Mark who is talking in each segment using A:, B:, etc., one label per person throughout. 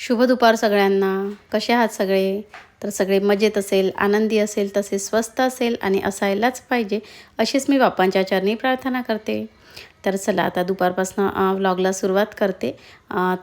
A: शुभ दुपार सगळ्यांना. कसे आहात सगळे? तर सगळे मजेत असेल, आनंदी असेल, तसे स्वस्त असेल आणि असायलाच पाहिजे अशीच मी बाप्पांच्या चरणी प्रार्थना करते. तर चला आता दुपारपासून व्लॉगला सुरुवात करते.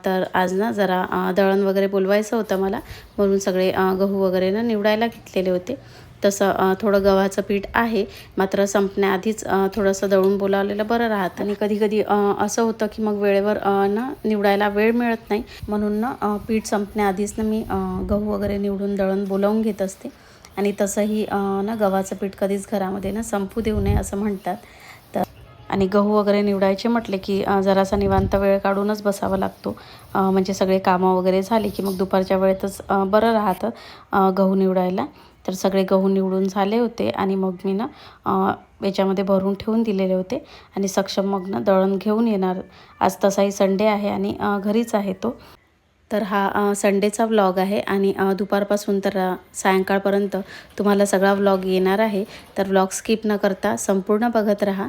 A: तर आज ना जरा दळण वगैरे बोलवायचं होतं मला, म्हणून सगळे गहू वगैरे ना निवडायला घेतलेले होते. तसं थोडं गव्हाचं पीठ आहे, मात्र संपण्याआधीच थोडंसं दळून बोलावलेलं बरं राहतं. आणि कधी कधी असं होतं की मग वेळेवर ना निवडायला वेळ मिळत नाही, म्हणून ना पीठ संपण्याआधीच ना मी गहू वगैरे निवडून दळण बोलावून घेत असते. आणि तसंही ना गव्हाचं पीठ कधीच घरामध्ये ना संपू देऊ नये असं म्हणतात. तर आणि गहू वगैरे निवडायचे म्हटले की जरासा निवांत वेळ काढूनच बसावा लागतो. म्हणजे सगळे कामं वगैरे झाली की मग दुपारच्या वेळेतच बरं राहतं गहू निवडायला. तर सगळे गहू निवडून झाले होते आणि मग मी ना याच्यामध्ये भरून ठेवून दिलेले होते आणि सक्षम मग ना दळण घेऊन येणार. आज तसाही संडे आहे आणि घरीच आहे तो. तर हा संडेचा व्लॉग आहे आणि दुपारपासून तर सायंकाळपर्यंत तुम्हाला सगळा व्लॉग येणार आहे. तर व्लॉग स्किप न करता संपूर्ण बघत राहा.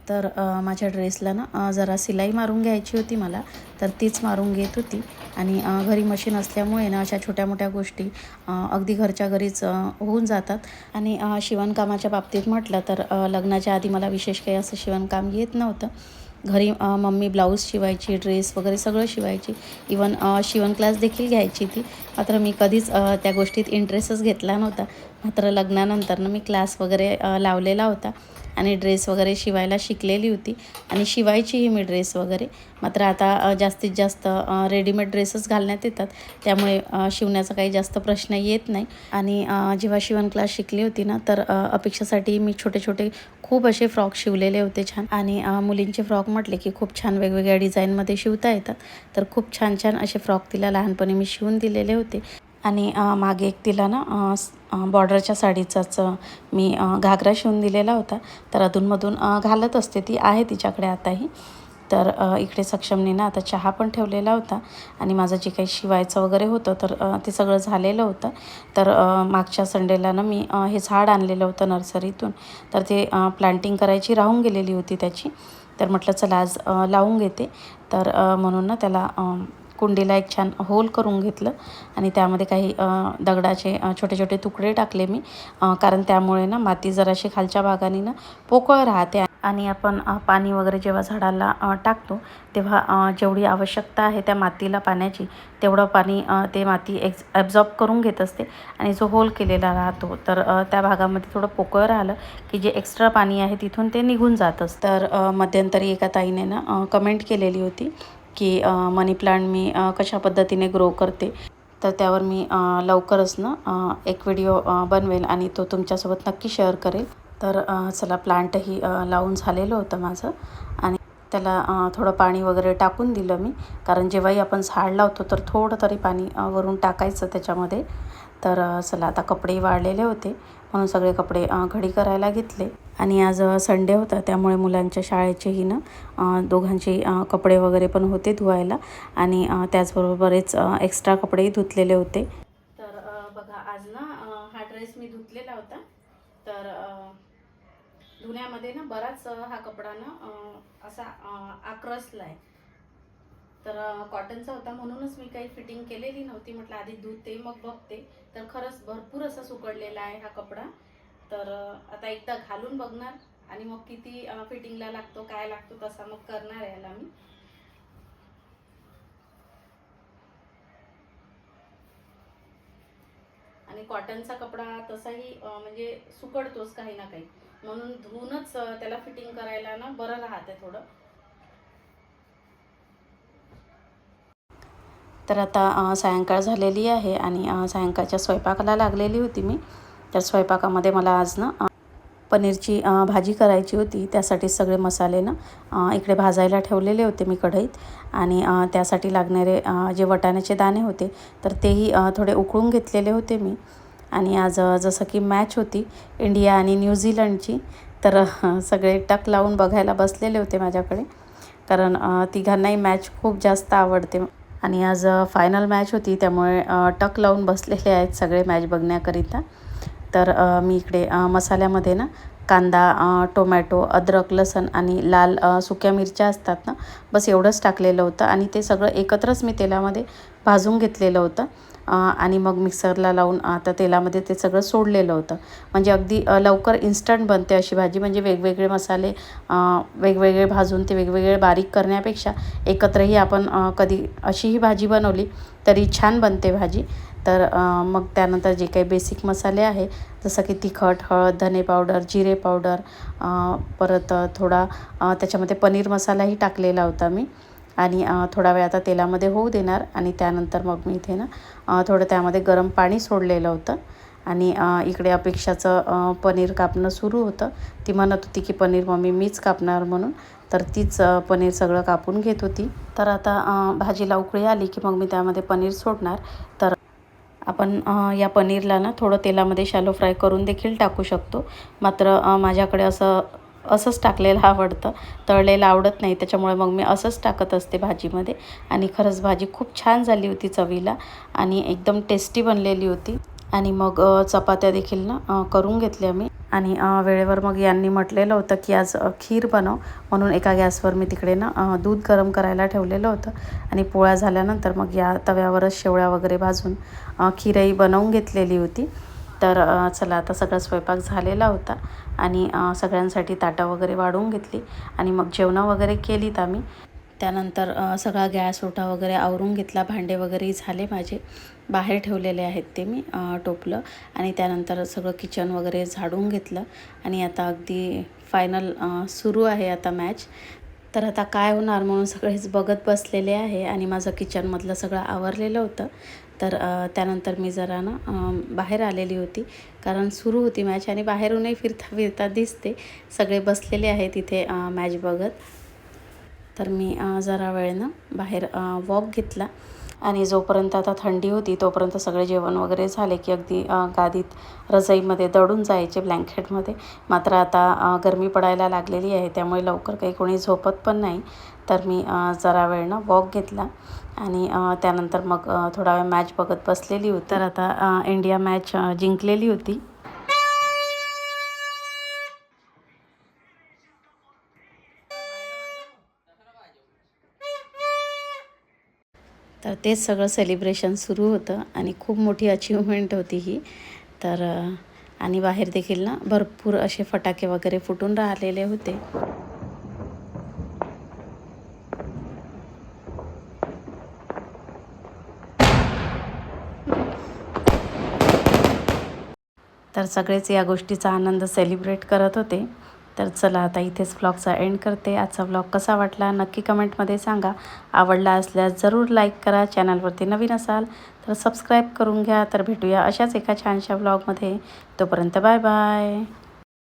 A: तर माझ्या ड्रेसला ना जरा शिलाई मारून घ्यायची होती मला, तर तीच मारून घेत होती. आणि घरी मशीन असल्यामुळे ना अशा छोट्या मोठ्या गोष्टी अगदी घरच्या घरीच होऊन जातात. आणि शिवणकामाच्या बाबतीत म्हटलं तर लग्नाच्या आधी मला विशेष काही असं शिवणकाम येत नव्हतं. घरी मम्मी ब्लाऊज शिवायची, ड्रेस वगैरे सगळं शिवायची. इवन शिवण क्लास देखील घ्यायची ती. मात्र मी कधीच त्या गोष्टीत इंटरेस्टच घेतला नव्हता. मात्र लग्नानंतर ना मी क्लास वगैरे लावलेला होता आणि ड्रेस वगैरे शिवायला शिकलेली होती आणि शिवायचीही मी ड्रेस वगैरे. मात्र आता जास्तीत जास्त रेडीमेड ड्रेसच घालण्यात येतात, त्यामुळे शिवण्याचा काही जास्त प्रश्न येत नाही. आणि जेव्हा शिवण क्लास शिकली होती ना, तर अपेक्षासाठी मी छोटे छोटे खूप असे फ्रॉक शिवलेले होते छान. आणि मुलींचे फ्रॉक म्हटले की खूप छान वेगवेगळ्या डिझाईनमध्ये शिवता येतात. तर खूप छान छान असे फ्रॉक तिला लहानपणी मी शिवून दिलेले होते. आणि मागे एक तिला ना बॉर्डरच्या साडीचाच मी घागरा शिवून दिलेला होता. तर अधूनमधून घालत असते ती, आहे तिच्याकडे आताही. तर इकडे सक्षमने ना आता चहा पण ठेवलेला होता आणि माझं जे काही शिवायचं वगैरे होतं तर ते सगळं झालेलं होतं. तर मागच्या संडेला ना मी हे झाड आणलेलं होतं नर्सरीतून. तर ते प्लांटिंग करायची राहून गेलेली होती त्याची. तर म्हटलं चला आज लावून घेते. तर म्हणून ना त्याला कुंडीला एक छान होल करून घेतलं आणि त्यामध्ये काही दगडाचे छोटे छोटे तुकडे टाकले मी. कारण त्यामुळे ना माती जराशी खालच्या भागाने ना पोकळ राहते. आणि आपण पाणी वगैरे जेव्हा झाडाला टाकतो तेव्हा जेवढी आवश्यकता आहे त्या मातीला पाण्याची, तेवढं पाणी ते माती ॲब्झॉर्ब करून घेत असते. आणि जो होल केलेला राहतो तर त्या भागामध्ये थोडं पोकळ राहिलं की जे एक्स्ट्रा पाणी आहे तिथून ते निघून जातंच. तर मध्यंतरी एका ताईने ना कमेंट केलेली होती की मनी प्लांट मी कशा पद्धतीने ग्रो करते. तर त्यावर मी लवकरच ना एक व्हिडिओ बनवेल आणि तो तुमच्यासोबत नक्की शेअर करेल. तर चला प्लांटही लावून झालेलं होतं माझं आणि त्याला थोडं पाणी वगैरे टाकून दिलं मी. कारण जेव्हाही आपण झाड लावतो तर थोडं तरी पाणी वरून टाकायचं त्याच्यामध्ये. तर चला आता कपडेही वाळलेले होते, म्हणून सगळे कपडे घडी करायला घेतले. आणि आज संडे होता, त्यामुळे मुलांच्या शाळेचेही ना दोघांचे कपडे वगैरे पण होते धुवायला. आणि त्याचबरोबर बरेच एक्स्ट्रा कपडेही धुतलेले होते. तर बघा आज ना हा ड्रेस मी धुतलेला होता. तर धुण्यामध्ये ना बराच हा कपडा ना असा आक्रसला आहे. तर कॉटनचा होता, म्हणूनच मी काही फिटिंग केलेली नव्हती. म्हटलं आधी धुते मग बघते. तर खरंच भरपूर असा सुकडलेला आहे हा कपडा. तर आता एकदा घालून बघणार आणि मग किती फिटिंगला लागतो, काय लागतो तसा मग करणार आहे याला मी. आणि कॉटनचा कपडा तसाही म्हणजे सुकडतोच काही ना काही, म्हणून धुवूनच त्याला फिटिंग करायला ना बरं राहते थोडं. तर आता सायंकाळ झालेली आहे आणि सायंकाळच्या स्वयंपाकाला लागलेली होती मी. तर स्वयंपाकामध्ये मला आज ना पनीरची भाजी करायची होती. त्यासाठी सगळे मसाले ना इकडे भाजायला ठेवलेले होते मी कढईत. आणि त्यासाठी लागणारे जे वाटाण्याचे दाणे होते तर तेही थोडे उकळून घेतलेले होते मी. आणि आज जसं की मॅच होती इंडिया आणि न्यूझीलंडची, तर सगळे टक लावून बघायला बसलेले होते माझ्याकडे. कारण तिघांनाही मॅच खूप जास्त आवडते. आणि आज फायनल मॅच होती, त्यामुळे टक लावून बसलेले आहेत सगळे मॅच बघण्याकरिता. तर मी इकडे मसाल्यामध्ये ना कांदा, टोमॅटो, अद्रक, लसूण आणि लाल सुक्या मिरच्या असतात ना, बस एवढंच टाकलेलं होतं आणि ते सगळं एकत्रच मी तेलामध्ये भाजून घेतलेलं होतं. आणि मग मिक्सरला लावून आता तेलामध्ये ते सगळं सोडलेलं होतं. म्हणजे अगदी लवकर इन्स्टंट बनते अशी भाजी. म्हणजे वेगवेगळे मसाले वेगवेगळे भाजून ते वेगवेगळे बारीक करण्यापेक्षा एकत्रही आपण कधी अशीही भाजी बनवली तरी छान बनते भाजी. तर मग त्यानंतर जे काही बेसिक मसाले आहे जसं की तिखट, हळद, धने पावडर, जिरे पावडर, परत थोडा त्याच्यामध्ये पनीर मसालाही टाकलेला होता मी. आणि थोडा वेळ आता तेलामध्ये होऊ देणार आणि त्यानंतर मग मी इथे ना थोडं त्यामध्ये गरम पाणी सोडलेलं होतं. आणि इकडे अपेक्षाचं पनीर कापणं सुरू होतं. ती म्हणत होती की पनीर मम्मी मीच कापणार म्हणून. तर तीच पनीर सगळं कापून घेत होती. तर आता भाजीला उकळी आली की मग मी त्यामध्ये पनीर सोडणार. तर आपण या पनीरला ना थोडं तेलामध्ये शॅलो फ्राय करून देखील टाकू शकतो. मात्र माझ्याकडे असंच टाकलेलं आवडतं, तळलेलं आवडत नाही. त्याच्यामुळे मग मी असंच टाकत असते भाजीमध्ये. आणि खरंच भाजी खूप छान झाली होती चवीला आणि एकदम टेस्टी बनलेली होती. आणि मग चपात्या देखील ना करून घेतल्या मी. आणि वेळेवर मग यांनी म्हटलेलं होतं की आज खीर बनव, म्हणून एका गॅसवर मी तिकडे ना दूध गरम करायला ठेवलेलं होतं. आणि पोळ्या झाल्यानंतर मग या तव्यावरच शेवळ्या वगैरे भाजून खीरही बनवून घेतलेली होती. तर चला आता सगळा स्वयंपाक झालेला होता आणि सगळ्यांसाठी ताटं वगैरे वाढवून घेतली आणि मग जेवणं वगैरे केलीत आम्ही. त्यानंतर सगळा गॅस ओटा वगैरे आवरून घेतला. भांडे वगैरे झाले माझे, बाहेर ठेवलेले आहेत ते मी टोपलं. आणि त्यानंतर सगळं किचन वगैरे झाडून घेतलं. आणि आता अगदी फायनल सुरू आहे आता मॅच. तर आता काय होणार म्हणून सगळेच बघत बसलेले आहे. आणि माझं किचनमधलं सगळं आवरलेलं होतं. तर त्यानंतर मी जरा ना बाहेर आलेली होती, कारण सुरू होती मॅच आणि बाहेरूनही फिरता फिरता दिसते सगळे बसलेले आहेत इथे मॅच बघत. तर मी जरा वेळ ना बाहेर वॉक घेतला. आणि जोपर्यंत आता थंडी होती तोपर्यंत सगळे जेवण वगैरे झाले की अगदी गादीत रजाईमध्ये दडून जायचे ब्लँकेटमध्ये. मात्र आता गरमी पडायला लागलेली आहे त्यामुळे लवकर काही कोणी झोपत पण नाही. तर मी जरा वेळ ना वॉक घेतला आणि त्यानंतर मग थोडा वेळ मॅच बघत बसलेली होती. तर आता इंडिया मॅच जिंकलेली होती. तर तेच सगळं सेलिब्रेशन सुरू होतं आणि खूप मोठी अचीवमेंट होती ही. तर आणि बाहेर देखील ना भरपूर असे फटाके वगैरे फुटून राहिलेले होते. तर सगळेच या गोष्टीचा आनंद सेलिब्रेट करत होते. तर चला आता इथेच व्लॉगचा एंड करते. आजचा व्लॉग कसा वाटला नक्की कमेंटमध्ये सांगा. आवडला असल्यास जरूर लाईक करा. चॅनलवरती नवीन असाल तर सबस्क्राईब करून घ्या. तर भेटूया अशाच एका छानशा व्लॉगमध्ये. तोपर्यंत बाय बाय.